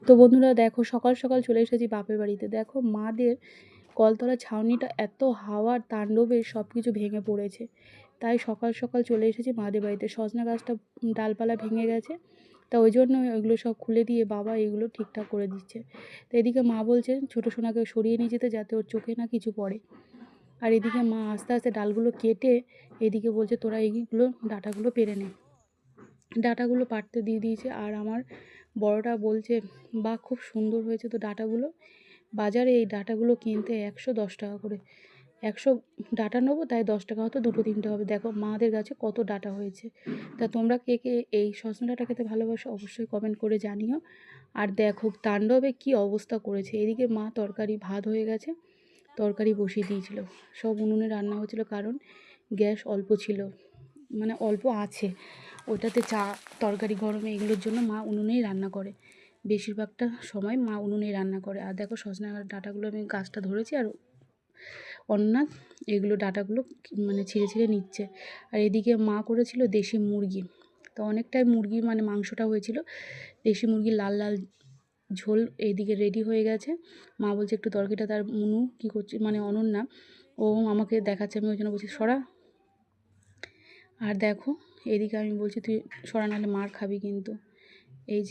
তো বন্ধুরা দেখো, সকাল সকাল চলে এসেছি বাপের বাড়িতে। দেখো মাদের কলতলার ছাউনিটা এত হাওয়ার তাণ্ডবে সব কিছু ভেঙে পড়েছে। তাই সকাল সকাল চলে এসেছি মাদের বাড়িতে। সজনা গাছটা ডালপালা ভেঙে গেছে, তা ওই জন্য ওইগুলো সব খুলে দিয়ে বাবা এগুলো ঠিকঠাক করে দিচ্ছে। তো এদিকে মা বলছে ছোটো সোনাকে সরিয়ে নিয়ে যেতে, যাতে ওর চোখে না কিছু পড়ে। আর এদিকে মা আস্তে আস্তে ডালগুলো কেটে এদিকে বলছে তোরা এইগুলো ডাঁটাগুলো পেরে নে। ডাঁটাগুলো পাড়তে দিয়ে দিয়েছে। আর আমার বড়টা বলছে বাহ, খুব সুন্দর হয়েছে তো ডাঁটাগুলো। বাজারে এই ডাঁটাগুলো কিনতে 110 টাকা করে। 100 ডাঁটা নেবো, তাই 10 টাকা হয়তো দুটো তিনটে হবে। দেখো মাদের গাছে কত ডাঁটা হয়েছে। তা তোমরা কে কে এই সজনে ডাঁটা খেতে ভালোবাসো অবশ্যই কমেন্ট করে জানিও। আর দেখো তাণ্ডবে কি অবস্থা করেছে। এদিকে মা তরকারি, ভাত হয়ে গেছে, তরকারি বসিয়ে দিয়েছিল। সব উনুনে রান্না হচ্ছিলো, কারণ গ্যাস অল্প ছিল, মানে অল্প আছে। ওটাতে চা, তরকারি গরমে এগুলোর জন্য মা উনুনেই রান্না করে। বেশিরভাগটা সময় মা উনুনেই রান্না করে। আর দেখো সজনা ডাঁটাগুলো আমি গাছটা ধরেছি, আর অন্না এগুলো ডাঁটাগুলো মানে ছিঁড়ে ছিঁড়ে নিচ্ছে। আর এদিকে মা করেছিল দেশি মুরগি। তো অনেকটাই মুরগি, মানে মাংসটা হয়েছিল। দেশি মুরগির লাল লাল ঝোল এইদিকে রেডি হয়ে গেছে। মা বলছে একটু তরকারিটা, তার মুনু কী করছে, মানে অনন্যা, ও আমাকে দেখাচ্ছে। আমি ওই জন্য বলছি সরা। আর দেখো এদিকে আমি বলছি তুই সরা, নাহলে মার খাবি কিন্তু। এই যে